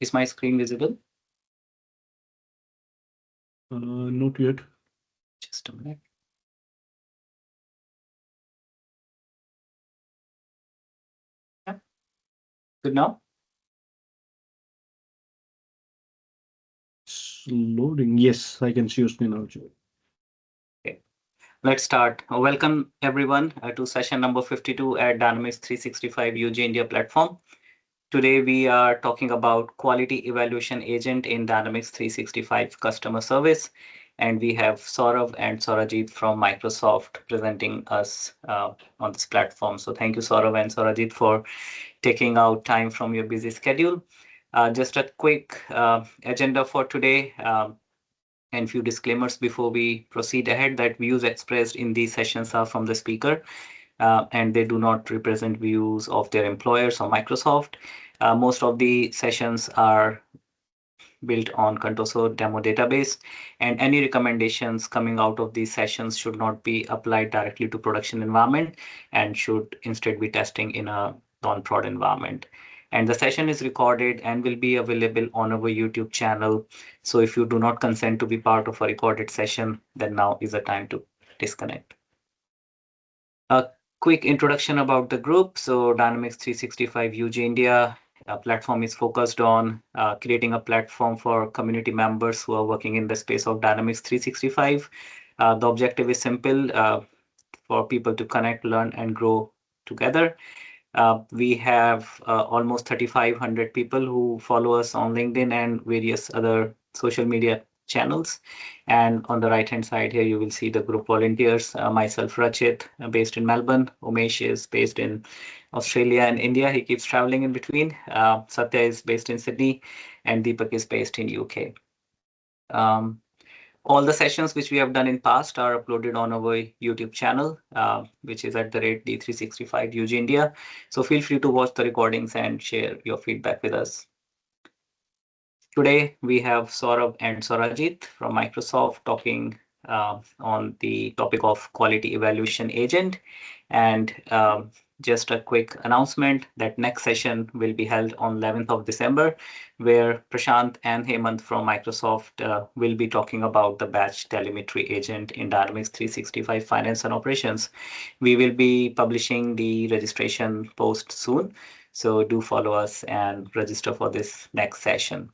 Is my screen visible? Not yet. Just a minute. Yeah. Good now? It's loading. Yes, I can see your screen now. Okay. Let's start. Welcome everyone to session number 52 at Dynamics 365 UG India platform. Today we are talking about quality evaluation agent in Dynamics 365 customer service. And we have Saurav and Sarajit from Microsoft presenting us on this platform. So thank you, Saurav and Sarajit, for taking out time from your busy schedule. Just a quick agenda for today. And few disclaimers before we proceed ahead that views expressed in these sessions are from the speaker and they do not represent views of their employers or Microsoft. Most of the sessions are built on Contoso demo database, and any recommendations coming out of these sessions should not be applied directly to production environment and should instead be testing in a non-prod environment. And the session is recorded and will be available on our YouTube channel. So if you do not consent to be part of a recorded session, then now is the time to disconnect. A quick introduction about the group. So Dynamics 365 UG India platform is focused on creating a platform for community members who are working in the space of Dynamics 365. The objective is simple for people to connect, learn, and grow together. We have almost 3,500 people who follow us on LinkedIn and various other social media channels. And on the right hand side here, you will see the group volunteers. Myself, Rachit, based in Melbourne. Umesh is based in Australia and India. He keeps traveling in between. Satya is based in Sydney, and Deepak is based in UK. All the sessions which we have done in past are uploaded on our YouTube channel, which is at the rate D365 UG India. So feel free to watch the recordings and share your feedback with us. Today, we have Saurav and Sarajit from Microsoft talking on the topic of quality evaluation agent. And just a quick announcement that next session will be held on 11th of December, where Prashant and Hemant from Microsoft will be talking about the batch telemetry agent in Dynamics 365 Finance and Operations. We will be publishing the registration post soon. So do follow us and register for this next session.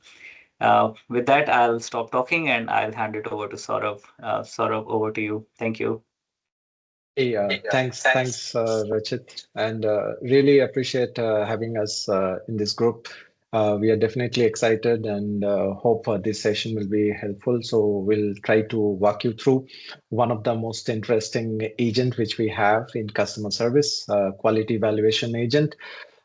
With that, I'll stop talking and I'll hand it over to Saurav. Saurav, over to you. Thank you. Hey, thanks, Rachit, and really appreciate having us in this group. We are definitely excited and hope this session will be helpful. So we'll try to walk you through one of the most interesting agent which we have in customer service, quality evaluation agent.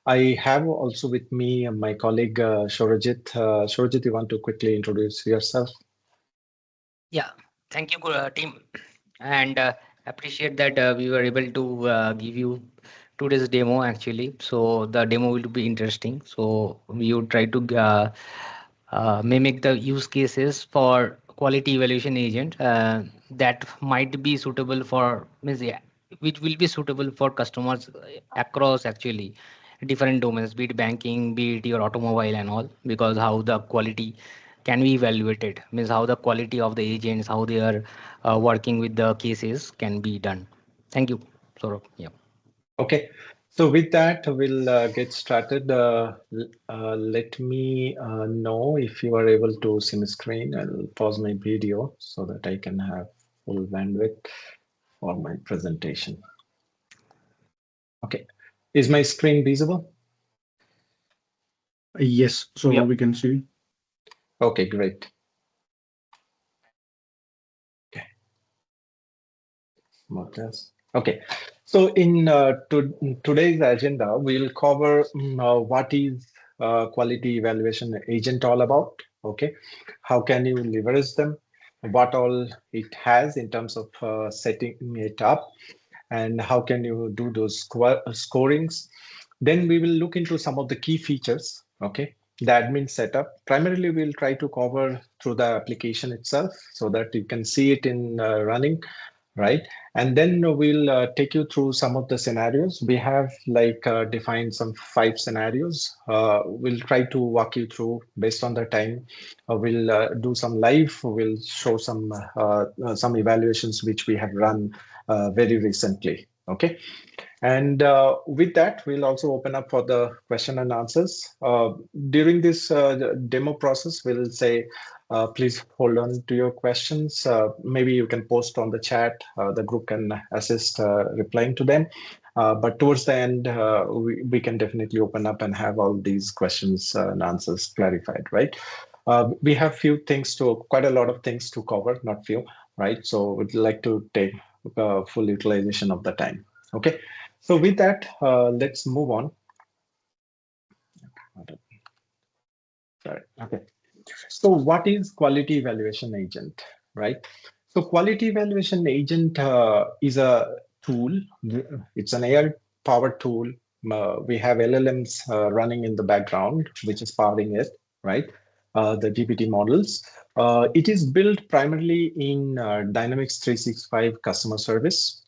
I have also with me my colleague Shorajit. Shorajit, you want to quickly introduce yourself? Yeah, thank you, team, and appreciate that we were able to give you today's demo actually. So the demo will be interesting. So we would try to mimic the use cases for quality evaluation agent that might be suitable for means yeah, which will be suitable for customers across actually different domains, be it banking, be it your automobile and all, because how the quality can be evaluated means how the quality of the agents, how they are working with the cases can be done. Thank you, Saurabh. Yeah. Okay, so with that, we'll get started. Let me know if you are able to see my screen. I'll pause my video so that I can have full bandwidth for my presentation. Okay, is my screen visible? Yes, so Yep. we can see. Okay, great. Okay. Okay, so in today's agenda, we'll cover what is quality evaluation agent all about. Okay, how can you leverage them? What all it has in terms of setting it up, and how can you do those scorings? Then we will look into some of the key features. Okay, the admin setup. Primarily, we'll try to cover through the application itself so that you can see it in running. right? And then we'll take you through some of the scenarios. We have defined some 5 scenarios. We'll try to walk you through based on the time. We'll do some live. We'll show some evaluations which we have run very recently. Okay. And with that, we'll also open up for the question and answers. During this demo process, we'll say, please hold on to your questions. Maybe you can post on the chat. The group can assist replying to them. But towards the end, we can definitely open up and have all these questions and answers clarified, right? We have quite a lot of things to cover, not few, right? So we'd like to take full utilization of the time. Okay. So with that, let's move on. Sorry. Okay. So what is quality evaluation agent, right? So quality evaluation agent is a tool. It's an AI-powered tool. We have LLMs running in the background, which is powering it, right? The GPT models. It is built primarily in Dynamics 365 customer service.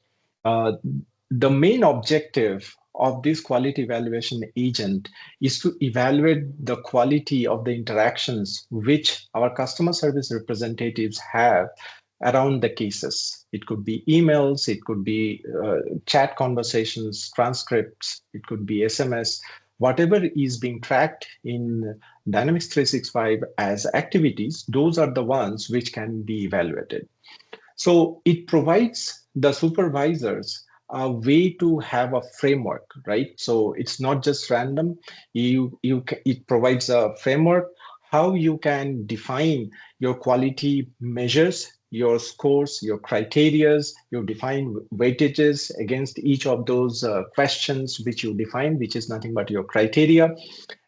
The main objective of this quality evaluation agent is to evaluate the quality of the interactions which our customer service representatives have around the cases. It could be emails, it could be chat conversations, transcripts, it could be SMS, whatever is being tracked in Dynamics 365 as activities, those are the ones which can be evaluated. So it provides the supervisors a way to have a framework, right? So it's not just random. It provides a framework how you can define your quality measures, your scores, your criterias, you define weightages against each of those questions which you define, which is nothing but your criteria.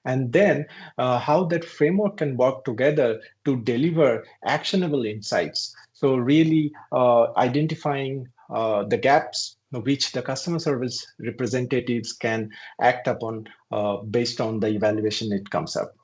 And then how that framework can work together to deliver actionable insights. So really identifying the gaps which the customer service representatives can act upon based on the evaluation it comes up.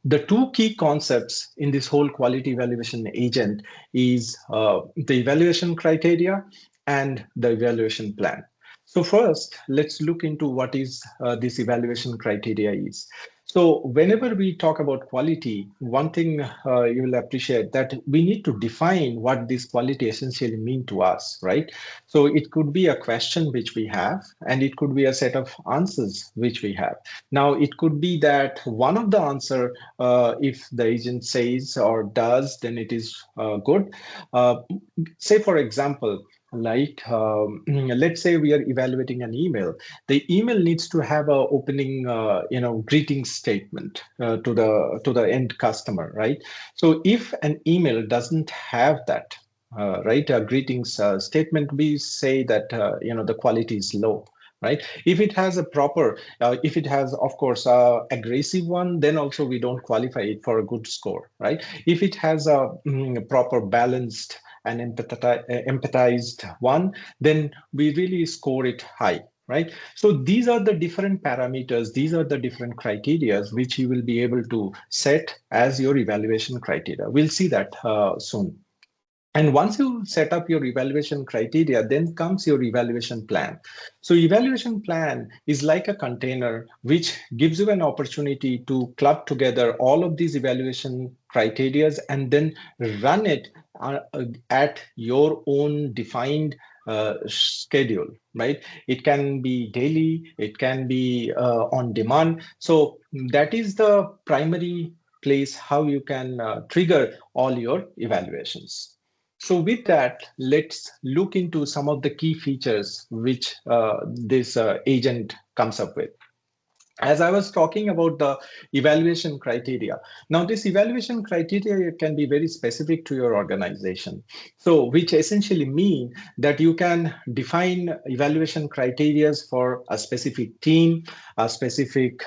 The two key concepts in this whole quality evaluation agent is the evaluation criteria and the evaluation plan. So first, let's look into what is this evaluation criteria is. So whenever we talk about quality, one thing you will appreciate that we need to define what this quality essentially mean to us, right? So it could be a question which we have, and it could be a set of answers which we have. Now, it could be that one of the answer, if the agent says or does, then it is good. Say, for example, let's say we are evaluating an email. The email needs to have a opening greeting statement to the end customer, right? So if an email doesn't have that, right, a greetings statement, we say that the quality is low, right? If it has a proper, if it has, of course, aggressive one, then also we don't qualify it for a good score, right? If it has a proper balanced and empathized one, then we really score it high, right? So these are the different parameters, these are the different criteria which you will be able to set as your evaluation criteria. We'll see that soon. And once you set up your evaluation criteria, then comes your evaluation plan. So evaluation plan is like a container which gives you an opportunity to club together all of these evaluation criteria and then run it at your own defined schedule, right? It can be daily, it can be on demand. So that is the primary place how you can trigger all your evaluations. So with that, let's look into some of the key features which this agent comes up with. As I was talking about the evaluation criteria, now this evaluation criteria can be very specific to your organization. So which essentially mean that you can define evaluation criteria for a specific team, a specific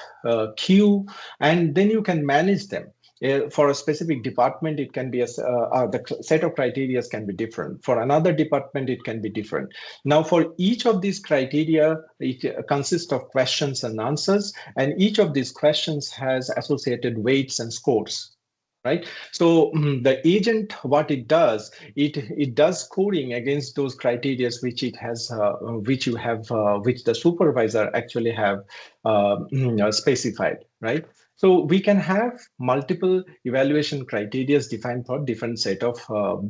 queue, and then you can manage them. For a specific department, it can be the set of criteria can be different. For another department, it can be different. Now, for each of these criteria, it consists of questions and answers, and each of these questions has associated weights and scores. right? So the agent, what it does, it does scoring against those criteria which it has, which you have, which the supervisor actually have specified, right? So we can have multiple evaluation criteria defined for different set of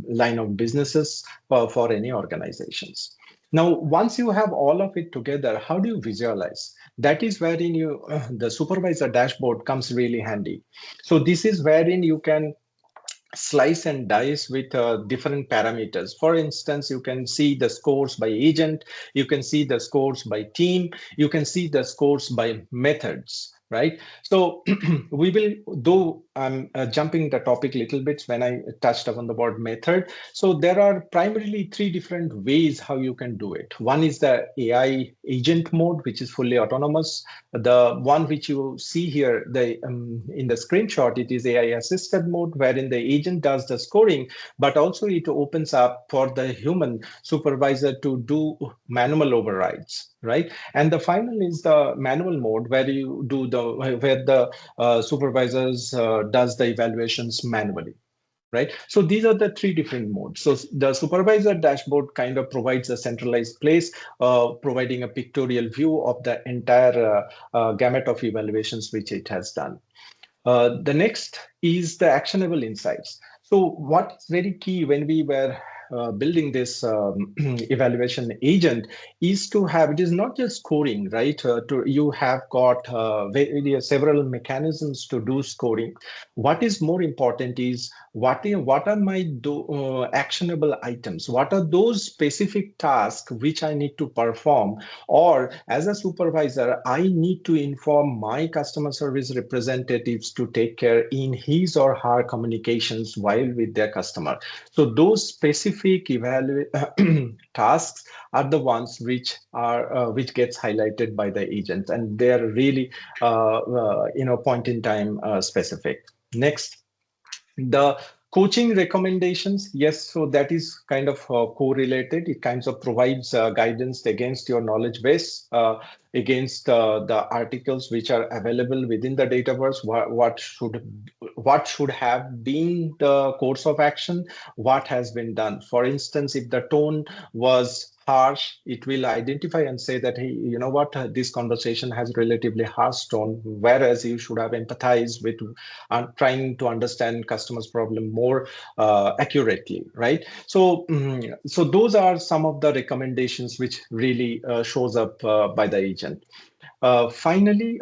line of businesses for any organizations. Now, once you have all of it together, how do you visualize? That is wherein you the supervisor dashboard comes really handy. So this is wherein you can slice and dice with different parameters. For instance, you can see the scores by agent, you can see the scores by team, you can see the scores by methods, right? So we will, though I'm jumping the topic a little bit when I touched upon the word method. So there are primarily three different ways how you can do it. One is the AI agent mode, which is fully autonomous. The one which you see here, the in the screenshot, it is AI assisted mode, wherein the agent does the scoring, but also it opens up for the human supervisor to do manual overrides, right? And the final is the manual mode, where you do the where the supervisors does the evaluations manually, right? So these are the three different modes. So the supervisor dashboard kind of provides a centralized place, providing a pictorial view of the entire gamut of evaluations which it has done. The next is the actionable insights. So what's very key when we were building this evaluation agent is to have, it is not just scoring, right? You have got several mechanisms to do scoring. What is more important is what are my actionable items? What are those specific tasks which I need to perform? Or as a supervisor, I need to inform my customer service representatives to take care in his or her communications while with their customer. So those specific tasks are the ones which gets highlighted by the agents, and they are really point in time specific. Next, the coaching recommendations, yes, so that is kind of correlated. It kind of provides guidance against your knowledge base, against the articles which are available within the Dataverse. What should have been the course of action, what has been done. For instance, if the tone was harsh, it will identify and say that, hey, you know what, this conversation has relatively harsh tone, whereas you should have empathized with trying to understand customers' problem more accurately, right? So, so those are some of the recommendations which really shows up by the agent. Finally,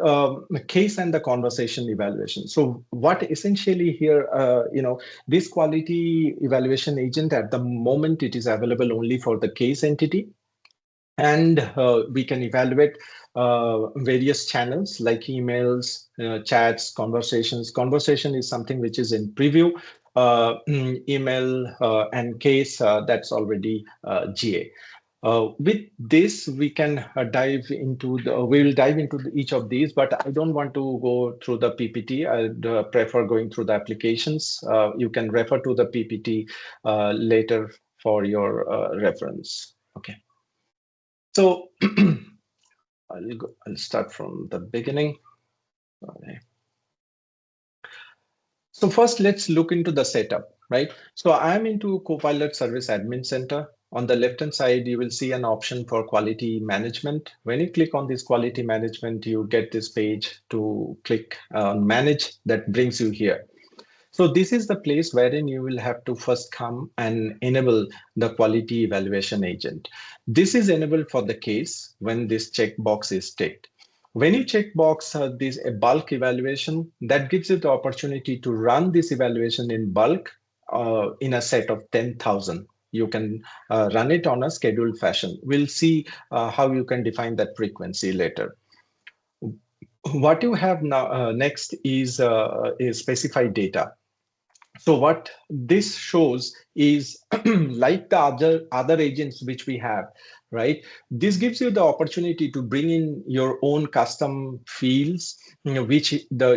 case and the conversation evaluation. So what essentially here, this quality evaluation agent at the moment, it is available only for the case entity. And we can evaluate various channels like emails, chats, conversations. Conversation is something which is in preview. Email and case, that's already GA. With this, we can we will dive into each of these, but I don't want to go through the PPT. I'd prefer going through the applications. You can refer to the PPT later for your reference. Okay. So I'll start from the beginning. Okay. So first, let's look into the setup, right? So I'm into Copilot Service Admin Center. On the left-hand side, you will see an option for quality management. When you click on this quality management, you get this page to click on manage. That brings you here. So this is the place wherein you will have to first come and enable the quality evaluation agent. This is enabled for the case when this checkbox is ticked. When you check box this a bulk evaluation, that gives you the opportunity to run this evaluation in bulk in a set of 10,000. You can run it on a scheduled fashion. We'll see how you can define that frequency later. What you have now next is specified data. So what this shows is like the other agents which we have, right? This gives you the opportunity to bring in your own custom fields, which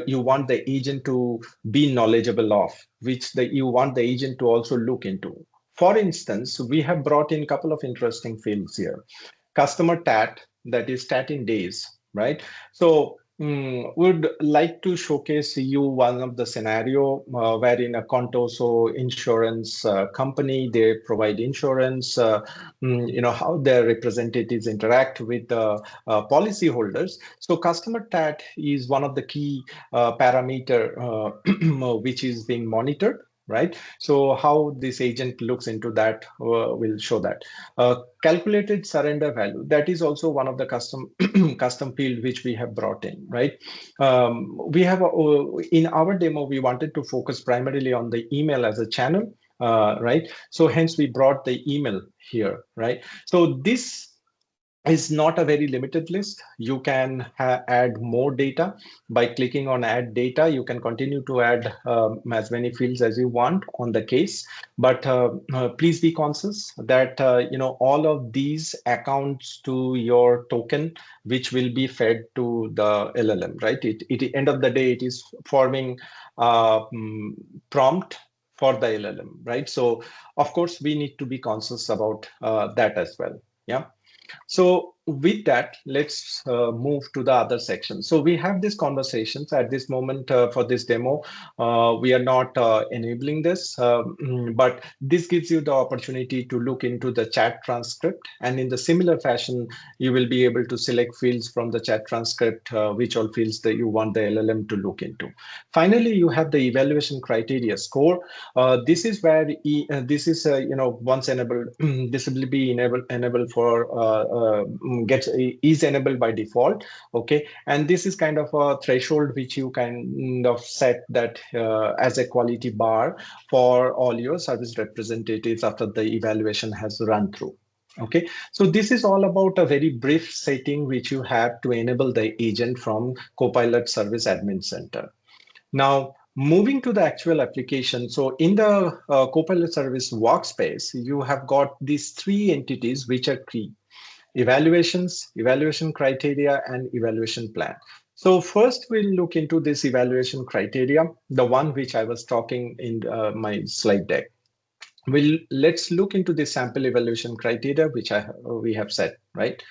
you want the agent to be knowledgeable of, which you want the agent to also look into. For instance, we have brought in a couple of interesting fields here. Customer TAT, that is TAT in days, right? So would like to showcase you one of the scenario wherein a Contoso insurance company, they provide insurance, how their representatives interact with the policyholders. So customer TAT is one of the key parameter which is being monitored. Right. So how this agent looks into that will show that. Calculated surrender value, that is also one of the custom field which we have brought in, right? We have in our demo we wanted to focus primarily on the email as a channel, right? So hence we brought the email here, right? So this is not a very limited list. You can add more data by clicking on add data. You can continue to add as many fields as you want on the case, but please be conscious that all of these accounts to your token, which will be fed to the LLM, right? It end of the day, it is forming prompt for the LLM, right? So of course we need to be conscious about that as well. Yeah. So with that, let's move to the other section. So we have these conversations at this moment for this demo. We are not enabling this, but this gives you the opportunity to look into the chat transcript. And in the similar fashion, you will be able to select fields from the chat transcript, which all fields that you want the LLM to look into. Finally, you have the evaluation criteria score. This is where this is once enabled, this will be enabled for is enabled by default. Okay, and this is kind of a threshold which you kind of set that as a quality bar for all your service representatives after the evaluation has run through. Okay, so this is all about a very brief setting which you have to enable the agent from Copilot Service Admin Center. Now, moving to the actual application. So in the Copilot Service workspace, you have got these three entities which are key: evaluations, evaluation criteria, and evaluation plan. So first we'll look into this evaluation criteria, the one which I was talking in my slide deck. Let's look into the sample evaluation criteria, which we have set, right?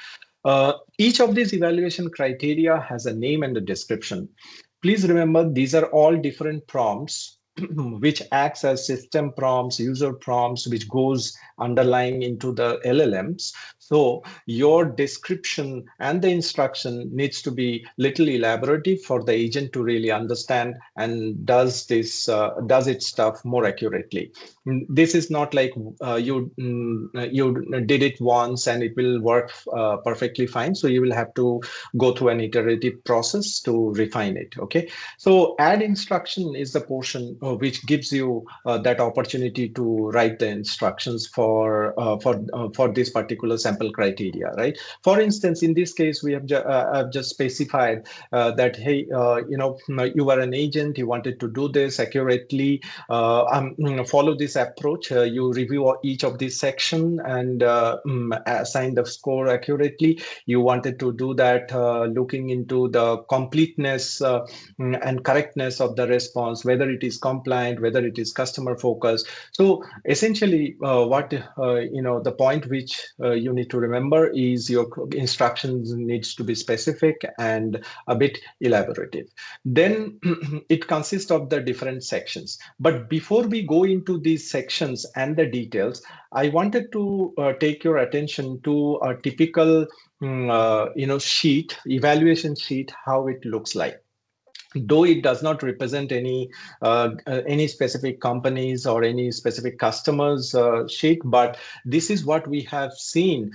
Each of these evaluation criteria has a name and a description. Please remember, these are all different prompts which acts as system prompts, user prompts, which goes underlying into the LLMs. So your description and the instruction needs to be little elaborative for the agent to really understand and does its stuff more accurately. This is not like you did it once and it will work perfectly fine. So you will have to go through an iterative process to refine it. Okay. So add instruction is the portion which gives you that opportunity to write the instructions for this particular sample criteria, right? For instance, in this case, we have I've just specified that, hey, you are an agent, you wanted to do this accurately, follow this approach. You review each of these section and assign the score accurately. You wanted to do that looking into the completeness and correctness of the response, whether it is compliant, whether it is customer focused. So essentially, the point which you need to remember is your instructions needs to be specific and a bit elaborative. Then it consists of the different sections. But before we go into these sections and the details, I wanted to take your attention to a typical sheet, evaluation sheet, how it looks like. Though it does not represent any specific companies or any specific customers sheet, but this is what we have seen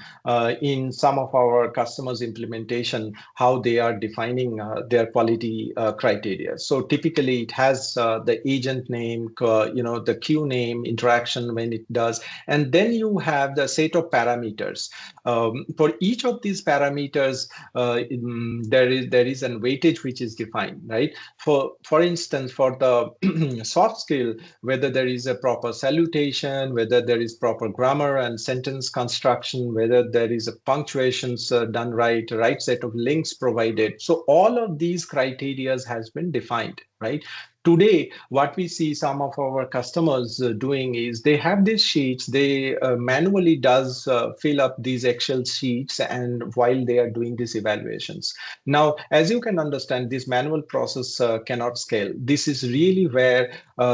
in some of our customers implementation, how they are defining their quality criteria. So typically it has the agent name, the queue name, interaction when it does, and then you have the set of parameters. For each of these parameters, there is an weightage which is defined, right? For instance, for the soft skill, whether there is a proper salutation, whether there is proper grammar and sentence construction, whether there is a punctuations done right set of links provided. So all of these criteria has been defined, right? today, what we see some of our customers doing is they have these sheets, they manually does fill up these Excel sheets, and while they are doing these evaluations. Now, as you can understand, this manual process cannot scale. This is really where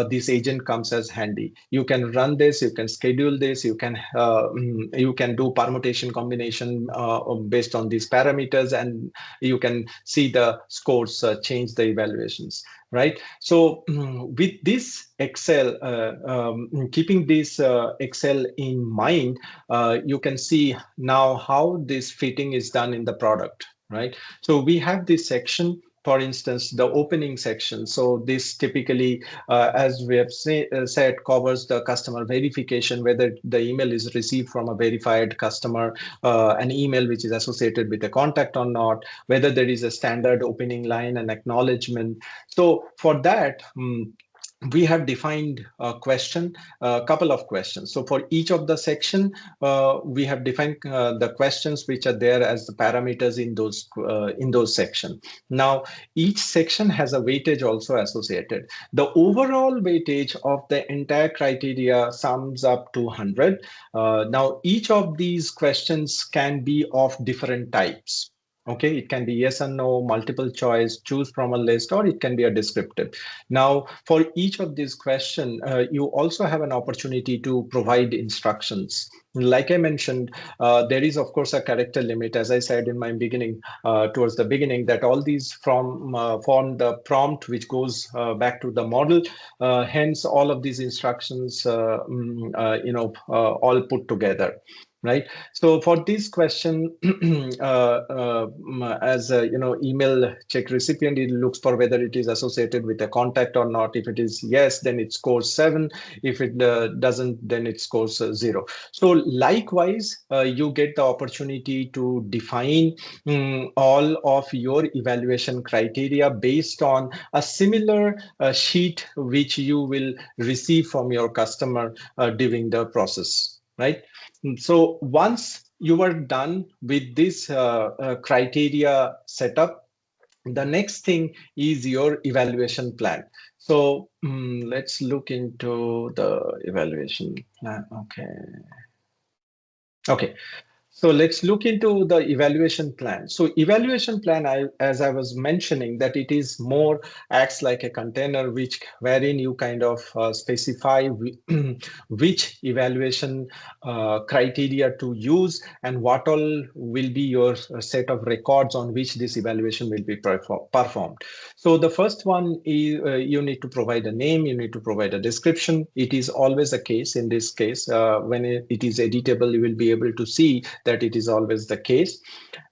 this agent comes as handy. You can run this, you can schedule this, you can do permutation combination based on these parameters, and you can see the scores change the evaluations, right? So with this Excel, keeping this Excel in mind, you can see now how this fitting is done in the product, right? So we have this section, for instance, the opening section. So this typically, as we have said, covers the customer verification, whether the email is received from a verified customer, an email which is associated with a contact or not, whether there is a standard opening line and acknowledgement. So for that, we have defined a couple of questions. So for each of the section, we have defined the questions which are there as the parameters in those section. Now, each section has a weightage also associated. The overall weightage of the entire criteria sums up to 100. Now, each of these questions can be of different types. Okay, it can be yes and no, multiple choice, choose from a list, or it can be a descriptive. Now, for each of these questions, you also have an opportunity to provide instructions. Like I mentioned, there is, of course, a character limit. As I said in my beginning, towards the beginning, that all these form the prompt which goes back to the model. Hence, all of these instructions, all put together. Right. So for this question, as email check recipient, it looks for whether it is associated with a contact or not. If it is yes, then it scores 7. If it doesn't, then it scores 0. So likewise, you get the opportunity to define all of your evaluation criteria based on a similar sheet which you will receive from your customer during the process, right? So once you are done with this criteria setup, the next thing is your evaluation plan. So let's look into the evaluation plan. Okay. So let's look into the evaluation plan. So evaluation plan, as I was mentioning, that it is more acts like a container wherein you kind of specify which evaluation criteria to use and what all will be your set of records on which this evaluation will be performed. So the first one is you need to provide a name, you need to provide a description. It is always a case. In this case, when it is editable, you will be able to see that it is always the case.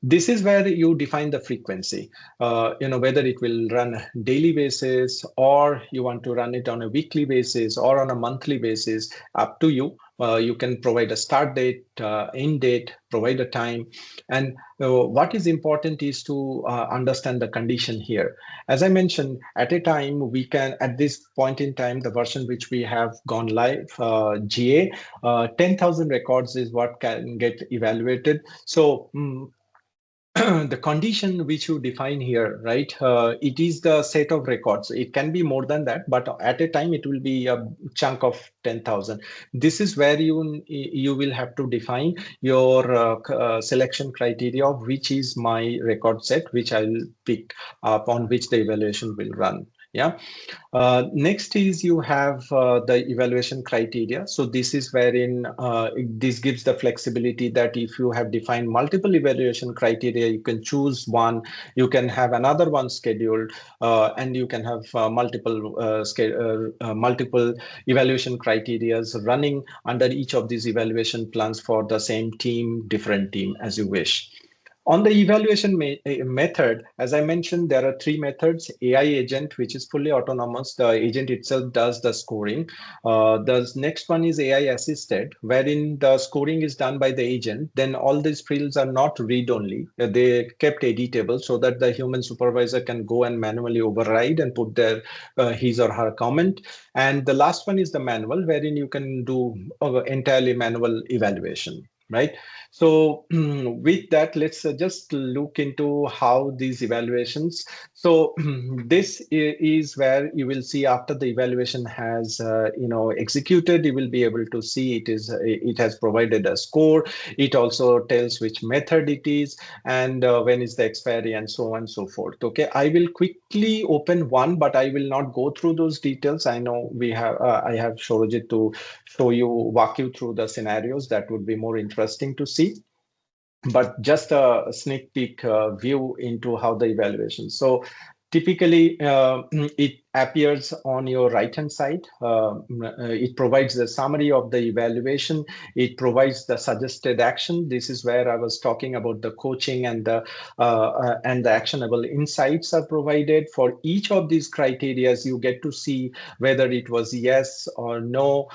This is where you define the frequency, whether it will run daily basis or you want to run it on a weekly basis or on a monthly basis, up to you. You can provide a start date, end date, provide a time. And what is important is to understand the condition here. As I mentioned, at a time, we can, at this point in time, the version which we have gone live, GA, 10,000 records is what can get evaluated. So the condition which you define here, right? It is the set of records. It can be more than that, but at a time it will be a chunk of 10,000. This is where you will have to define your selection criteria of which is my record set, which I'll pick up on which the evaluation will run. Yeah. Next is you have the evaluation criteria. So this is wherein this gives the flexibility that if you have defined multiple evaluation criteria, you can choose one, you can have another one scheduled, and you can have multiple evaluation criteria running under each of these evaluation plans for the same team, different team, as you wish. On the evaluation method, as I mentioned, there are 3 methods. AI agent, which is fully autonomous. The agent itself does the scoring. The next one is AI assisted, wherein the scoring is done by the agent. Then all these fields are not read-only. They kept editable so that the human supervisor can go and manually override and put their his or her comment. And the last one is the manual, wherein you can do entirely manual evaluation. Right. So with that, let's just look into how these evaluations. So this is where you will see after the evaluation has executed, you will be able to see it has provided a score. It also tells which method it is and when is the expiry and so on and so forth. Okay, I will quickly open one, but I will not go through those details. I know I have Shorojit to walk you through the scenarios that would be more interesting to see, but just a sneak peek view into how the evaluation. So typically, it appears on your right hand side. It provides the summary of the evaluation. It provides the suggested action. This is where I was talking about the coaching and the actionable insights are provided for each of these criterias. You get to see whether it was yes or no,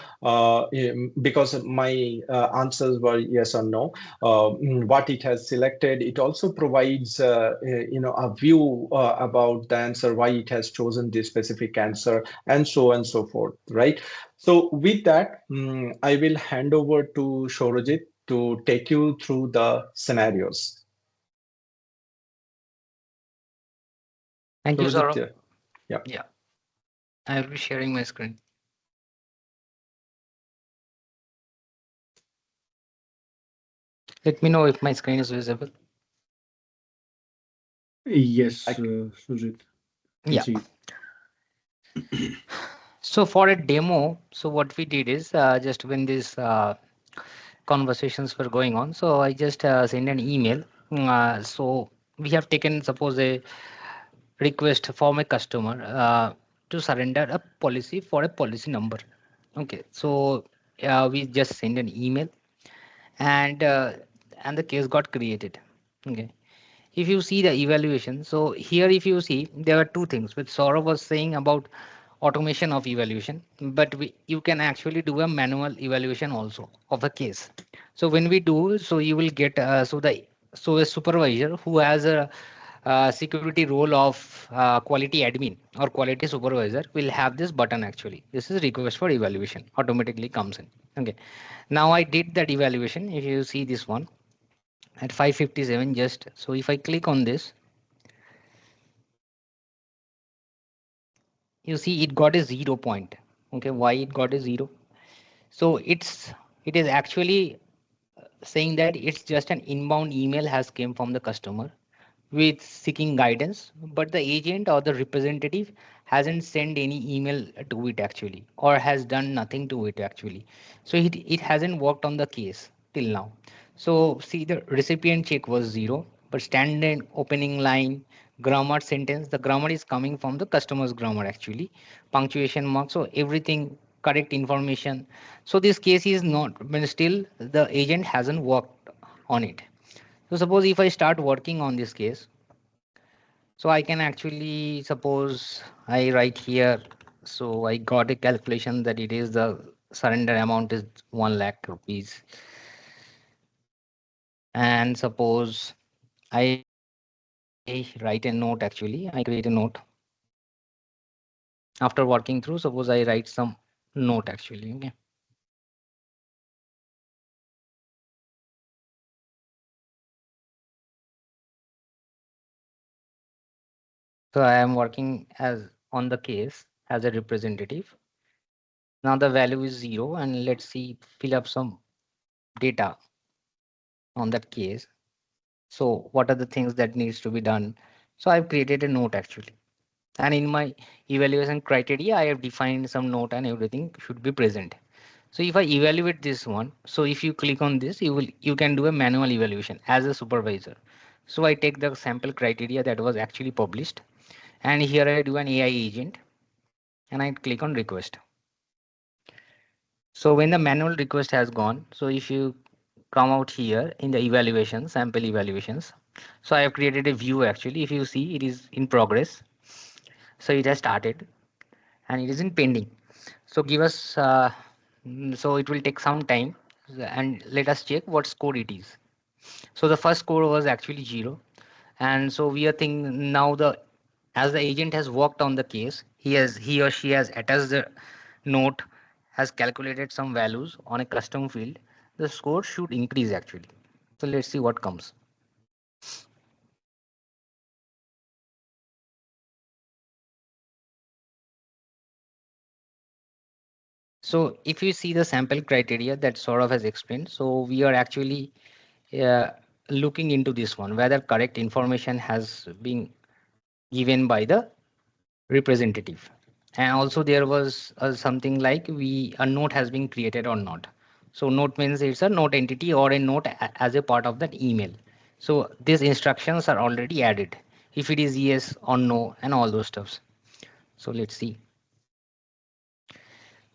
because my answers were yes or no. What it has selected. It also provides a view about the answer, why it has chosen this specific answer, and so on and so forth, right? So with that, I will hand over to Shorojit to take you through the scenarios. Thank you, Shorojit, Saurabh. yeah. Yeah, I will be sharing my screen. Let me know if my screen is visible. Yes, I- Sujit, can Yeah. see it. So for a demo, so what we did is just when these conversations were going on, so I just sent an email. So we have taken, suppose, a request from a customer to surrender a policy for a policy number. Okay, so we just send an email, and uh, and the case got created. Okay, if you see the evaluation, so here if you see there are two things which Saurabh was saying about automation of evaluation, but you can actually do a manual evaluation also of a case. So when we do, so you will get so a supervisor who has a security role of quality admin or quality supervisor will have this button. Actually, this is request for evaluation, automatically comes in. Okay, now I did that evaluation. If you see this one at 5:57, just so if I click on this, you see it got a 0 point. Okay, why it got a 0? So it is actually saying that it's just an inbound email has came from the customer with seeking guidance, but the agent or the representative hasn't sent any email to it actually, or has done nothing to it actually. So it hasn't worked on the case till now. So see, the recipient check was 0, but standard opening line, grammar sentence, the grammar is coming from the customer's grammar actually, punctuation mark, so everything correct information. So this case is not, but still the agent hasn't worked on it. So suppose if I start working on this case, so I can actually, suppose I write here, so I got a calculation that it is the surrender amount is 1 lakh rupees. And suppose I write a note actually, I create a note. After working through, suppose I write some note actually. Okay. So I am working as on the case as a representative. Now the value is 0, and let's see, fill up some data on that case. So what are the things that needs to be done? So I've created a note actually. And in my evaluation criteria, I have defined some note and everything should be present. So if I evaluate this one, so if you click on this, you can do a manual evaluation as a supervisor. So I take the sample criteria that was actually published, and here I do an AI agent, and I click on request. So when the manual request has gone, so if you come out here in the evaluation, sample evaluations, so I have created a view actually. If you see, it is in progress. So it has started and it is in pending. So give us, so it will take some time, and let us check what score it is. So the first score was actually 0. And so we are thinking now, the as the agent has worked on the case, he or she has attached the note, has calculated some values on a custom field, the score should increase actually. So let's see what comes. So if you see the sample criteria that sort of has explained, so we are actually uh, looking into this one, whether correct information has been given by the representative. And also there was something like a note has been created or not. So note means it's a note entity or a note as a part of that email. So these instructions are already added if it is yes or no and all those stuffs. So let's see.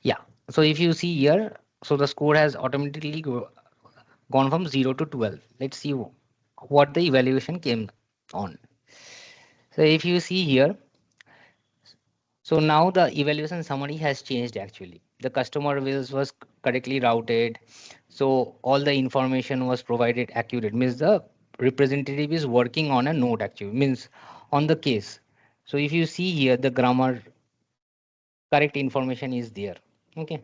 Yeah. So if you see here, so the score has automatically gone from 0 to 12. Let's see what the evaluation came on. So if you see here, so now the evaluation summary has changed actually. The customer bills was correctly routed. So all the information was provided accurate. Means the representative is working on a note actually. Means on the case. So if you see here, the grammar correct information is there. Okay.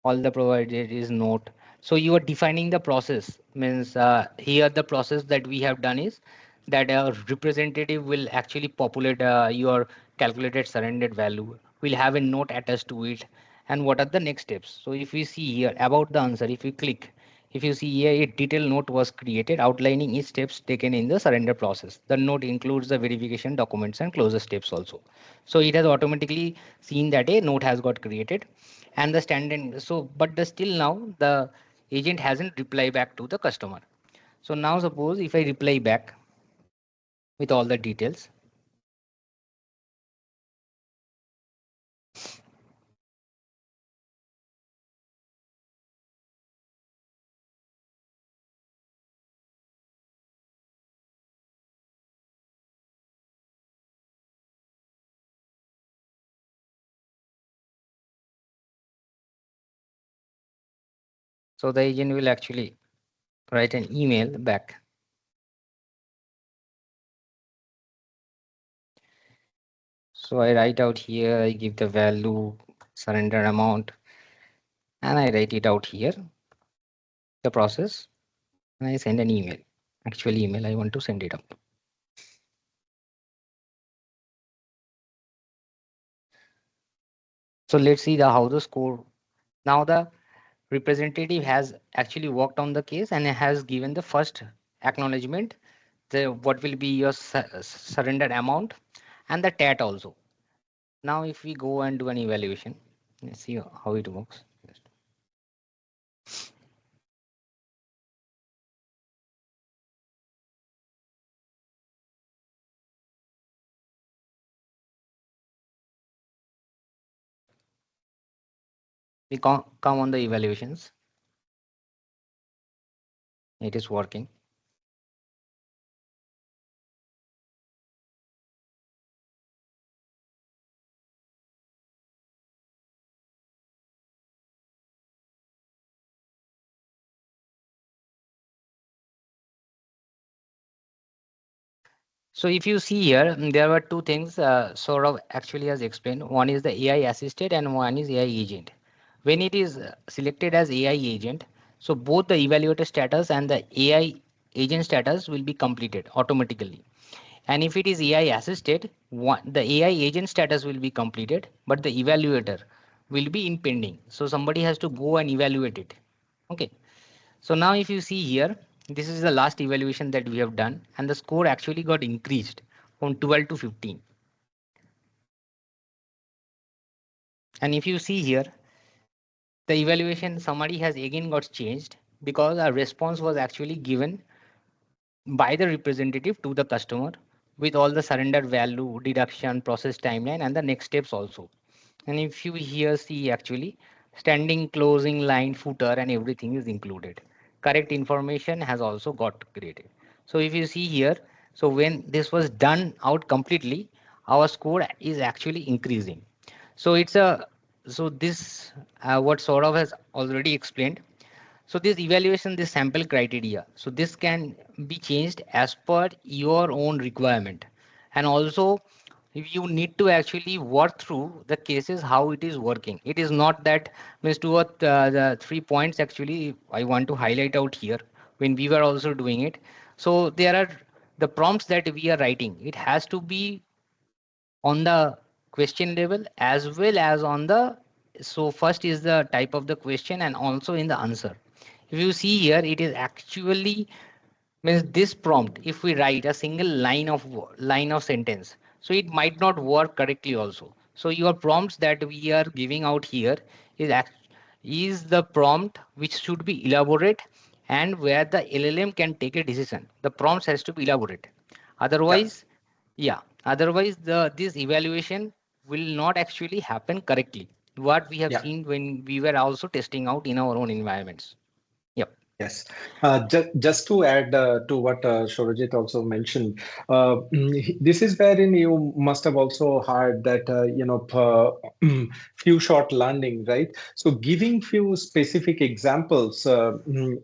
All the provided is note. So you are defining the process. Means here the process that we have done is that a representative will actually populate your calculated surrendered value, will have a note attached to it, and what are the next steps. So if we see here about the answer, if you click, if you see here, a detailed note was created outlining each steps taken in the surrender process. The note includes the verification documents and closure steps also. So it has automatically seen that a note has got created and the standard. So, but the still now the agent hasn't replied back to the customer. So now suppose if I reply back with all the details, so the agent will actually write an email back. So I write out here, I give the value, surrender amount, and I write it out here, the process, and I send an email. Actual email, I want to send it up. So let's see the how the score. Now the representative has actually worked on the case and has given the first acknowledgement, the what will be your surrender amount and the TAT also. Now if we go and do an evaluation, let's see how it works. We come on the evaluations. It is working. So if you see here, there were two things sort of actually as explained. One is the AI assisted and one is AI agent. When it is selected as AI agent, so both the evaluator status and the AI agent status will be completed automatically. And if it is AI assisted, the AI agent status will be completed, but the evaluator will be in pending. So somebody has to go and evaluate it. Okay. So now if you see here, this is the last evaluation that we have done and the score actually got increased from 12 to 15. And if you see here, the evaluation summary has again got changed because our response was actually given by the representative to the customer with all the surrender value, deduction, process timeline, and the next steps also. And if you here see actually standing closing line footer and everything is included. Correct information has also got created. So if you see here, so when this was done out completely, our score is actually increasing. So it's a so this what sort of has already explained. So this evaluation, this sample criteria, so this can be changed as per your own requirement. And also if you need to actually work through the cases, how it is working. It is not that means to what the 3 points actually I want to highlight out here, when we were also doing it. So there are the prompts that we are writing. It has to be on the question level as well as on the, so first is the type of the question and also in the answer. If you see here, it is actually means this prompt, if we write a single line of line of sentence, so it might not work correctly also. So your prompts that we are giving out here is is the prompt which should be elaborate, and where the LLM can take a decision. The prompts has to be elaborate. Yeah, Otherwise, yeah, otherwise the this evaluation will not actually happen correctly. What we have yeah. seen when we were also testing out in our own environments. Yep. Yes. Just to add to what Shorajit also mentioned, this is wherein you must have also heard that, few short learning, right? So giving few specific examples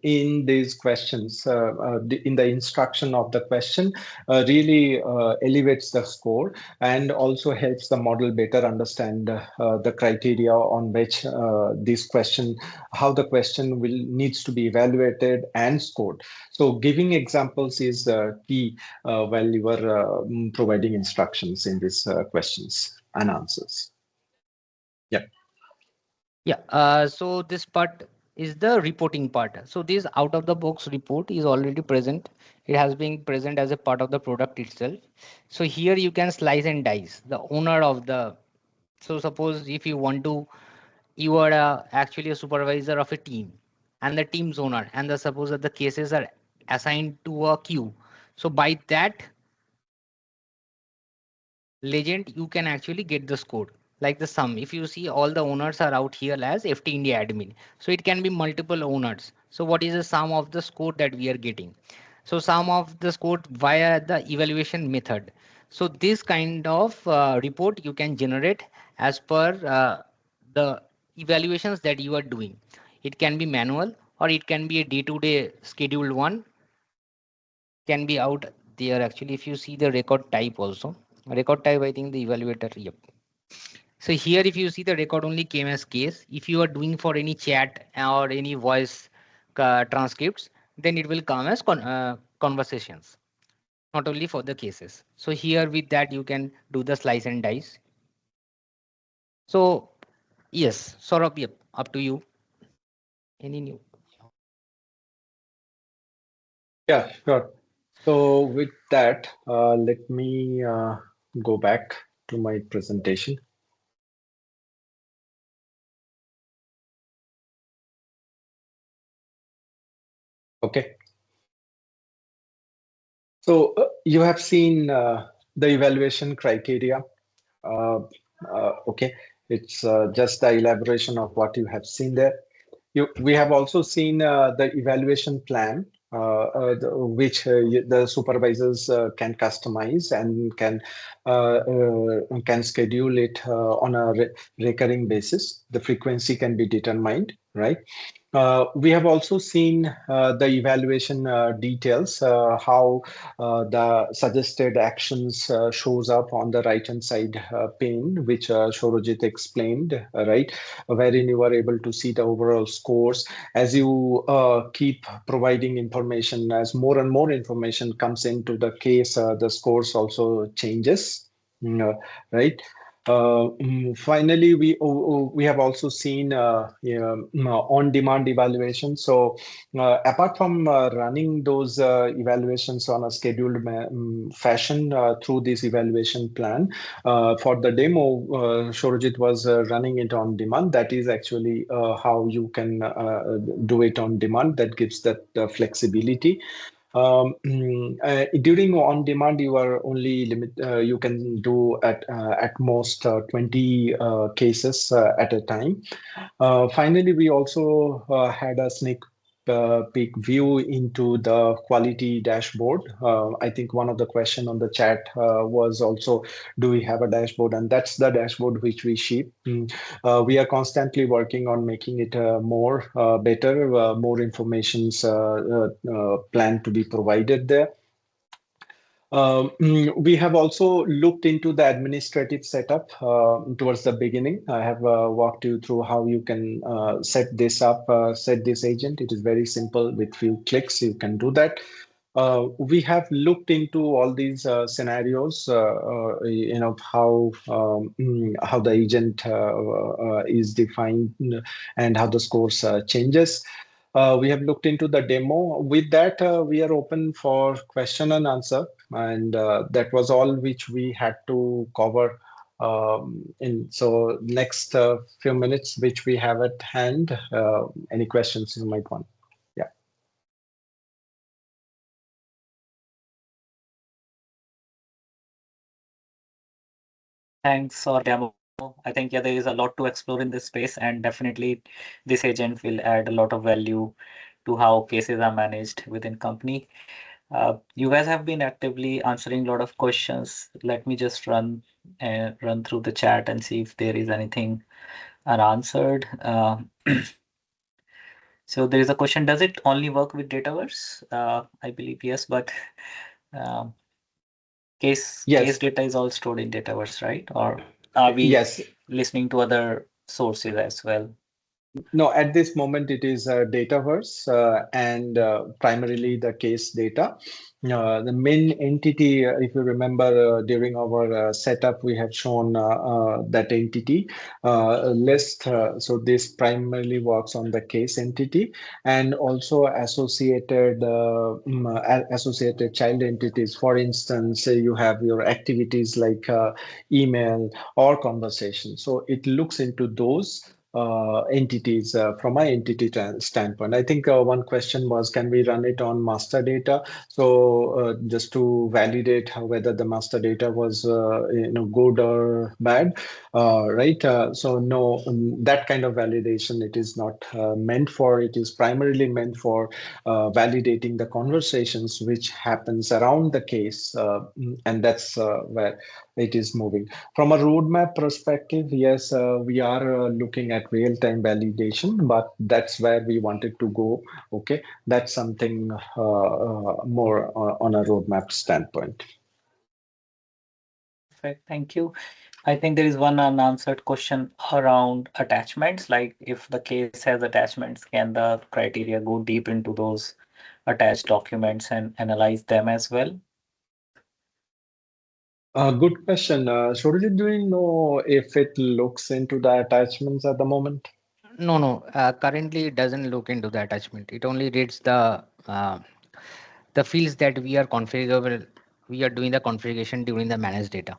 in these questions, in the instruction of the question, really elevates the score and also helps the model better understand the criteria on which this question, how the question will needs to be evaluated and scored. So giving examples is key while you are providing instructions in these questions and answers. Yeah. Yeah, so this part is the reporting part. So this out of the box report is already present. It has been present as a part of the product itself. So here you can slice and dice the owner of the. So suppose if you want to, you are actually a supervisor of a team and the team's owner, and the suppose that the cases are assigned to a queue. So by that legend you can actually get the score, like the sum. If you see, all the owners are out here as FT India admin, so it can be multiple owners. So what is the sum of the score that we are getting? So sum of the score via the evaluation method. So this kind of report you can generate as per the evaluations that you are doing. It can be manual or it can be a day-to-day scheduled one, can be out there. Actually, if you see the record type also, record type, I think the evaluator, yep. So here if you see, the record only came as case. If you are doing for any chat or any voice transcripts, then it will come as conversations, not only for the cases. So here with that you can do the slice and dice. So yes, Saurabh, yep, up to you. Any new? Yeah, sure. So with that, let me go back to my presentation. Okay. So you have seen the evaluation criteria. Uh, okay, it's just the elaboration of what you have seen there. We have also seen the evaluation plan, which the supervisors can customize and can schedule it on a recurring basis. The frequency can be determined, right? We have also seen the evaluation details, how the suggested actions shows up on the right-hand side pane, which Shorojit explained, right? Wherein you are able to see the overall scores. As you keep providing information, as more and more information comes into the case, the scores also changes, right? Finally, we have also seen on-demand evaluation. So, apart from running those evaluations on a scheduled fashion through this evaluation plan, for the demo, Shorajit was running it on demand. That is actually how you can do it on demand. That gives that flexibility. During on demand, you are only limit. You can do at most 20 cases at a time. Finally, we also had a sneak peek view into the quality dashboard. I think one of the question on the chat was also, do we have a dashboard? And that's the dashboard which we ship. We are constantly working on making it more better, more informations planned to be provided there. We have also looked into the administrative setup towards the beginning. I have walked you through how you can set this up, set this agent. It is very simple. With few clicks, you can do that. We have looked into all these scenarios, how the agent is defined and how the scores changes. We have looked into the demo. With that, we are open for question and answer, and that was all which we had to cover. In so next few minutes, which we have at hand. Any questions you might want? Yeah. Thanks for demo. I think yeah, there is a lot to explore in this space, and definitely this agent will add a lot of value to how cases are managed within company. You guys have been actively answering a lot of questions. Let me just run through the chat and see if there is anything unanswered. So there is a question: does it only work with Dataverse? I believe yes, but um, case Yes. data is all stored in Dataverse, right? Or are we Yes. listening to other sources as well? No, at this moment it is Dataverse and primarily the case data. The main entity, if you remember during our setup, we have shown that entity list. So this primarily works on the case entity and also associated child entities. For instance, you have your activities like email or conversation. So it looks into those entities from my entity standpoint. I think one question was, can we run it on master data? So just to validate whether the master data was good or bad, right? So no, that kind of validation it is not meant for. It is primarily meant for validating the conversations which happens around the case, and that's where it is moving. From a roadmap perspective, yes, we are looking at real-time validation, but that's where we wanted to go. Okay, that's something more on a roadmap standpoint. Perfect, thank you. I think there is one unanswered question around attachments. Like if the case has attachments, can the criteria go deep into those attached documents and analyze them as well? Good question. Surely, do you know if it looks into the attachments at the moment? No, no. Currently, it doesn't look into the attachment. It only reads the fields that we are configurable. We are doing the configuration during the managed data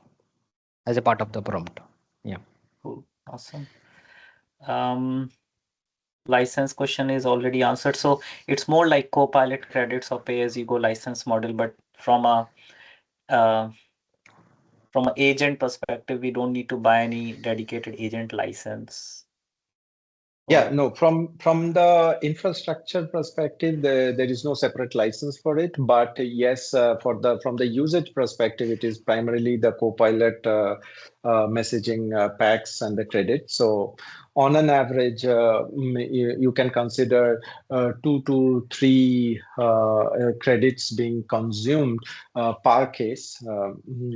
as a part of the prompt. Yeah. Cool, awesome. Um, License question is already answered. So it's more like Copilot credits or pay-as-you-go license model, but uh, from an agent perspective, we don't need to buy any dedicated agent license. Yeah, Or no, from the infrastructure perspective, there is no separate license for it. But yes, for the from the usage perspective, it is primarily the Copilot messaging packs and the credit. So on an average, you can consider 2 to 3 credits being consumed per case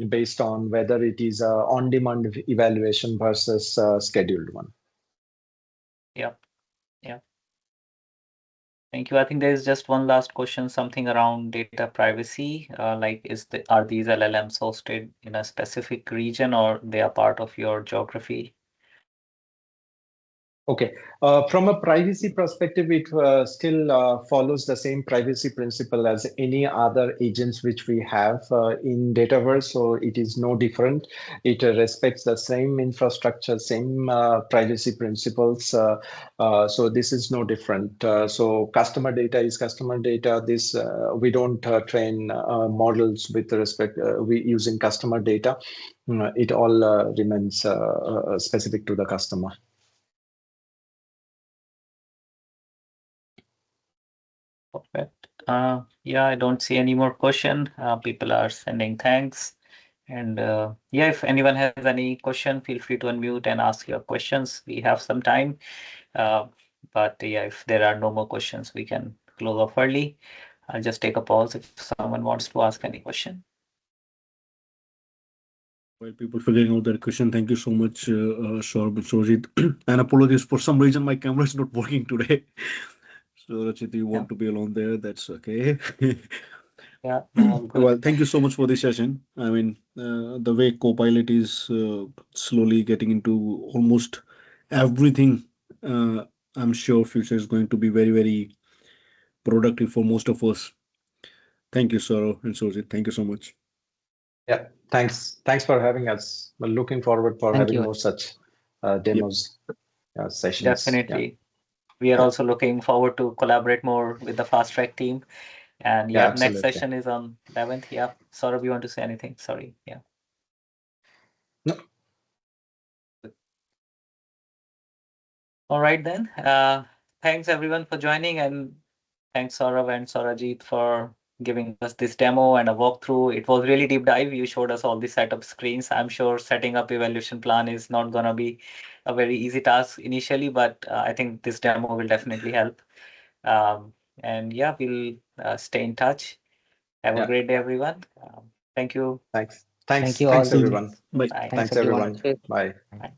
based on whether it is a on-demand evaluation versus scheduled one. yeah, yeah. Thank you. I think there is just one last question, something around data privacy. Like, are these LLMs hosted in a specific region or they are part of your geography? Okay. From a privacy perspective, it still follows the same privacy principle as any other agents which we have in Dataverse. So it is no different. It respects the same infrastructure, same privacy principles. So this is no different. So customer data is customer data. This we don't train models with respect we using customer data. It all remains specific to the customer. Perfect. Yeah, I don't see any more question. People are sending thanks. And yeah, if anyone has any question, feel free to unmute and ask your questions. We have some time. Uh, but yeah, if there are no more questions, we can close off early. I'll just take a pause if someone wants to ask any question. While people figuring out that question, thank you so much, Saurabh and Surjit. And apologies for some reason my camera is not working today. So Rachit, you Yeah, want to be alone there? That's okay. yeah, no, all good. Well, thank you so much for this session. I mean, the way Copilot is slowly getting into almost everything, uh, I'm sure future is going to be very, very productive for most of us. Thank you, Saurav and Surjit. Thank you so much. Yeah, thanks for having us. We're looking forward for Thank having you. more such Yep. demos, sessions. Yeah, Definitely. We are yeah, also looking forward to collaborate more with the fast track team. And yeah, yeah, next absolutely. session is on 11th. Yeah. Saurabh, you want to say anything? Sorry. Yeah. No, All right then. Thanks everyone for joining, and thanks Saurav and Sarajit for giving us this demo and a walkthrough. It was really deep dive. You showed us all the setup screens. I'm sure setting up evaluation plan is not gonna be a very easy task initially, but I think this demo will definitely help. Um, and yeah, we'll stay in touch. Have a yeah, great day, everyone. Thank you. thanks, Thank thanks, you thanks all. Thank you. everyone. Bye. Bye. Thanks Thanks everyone. everyone. Bye. Bye.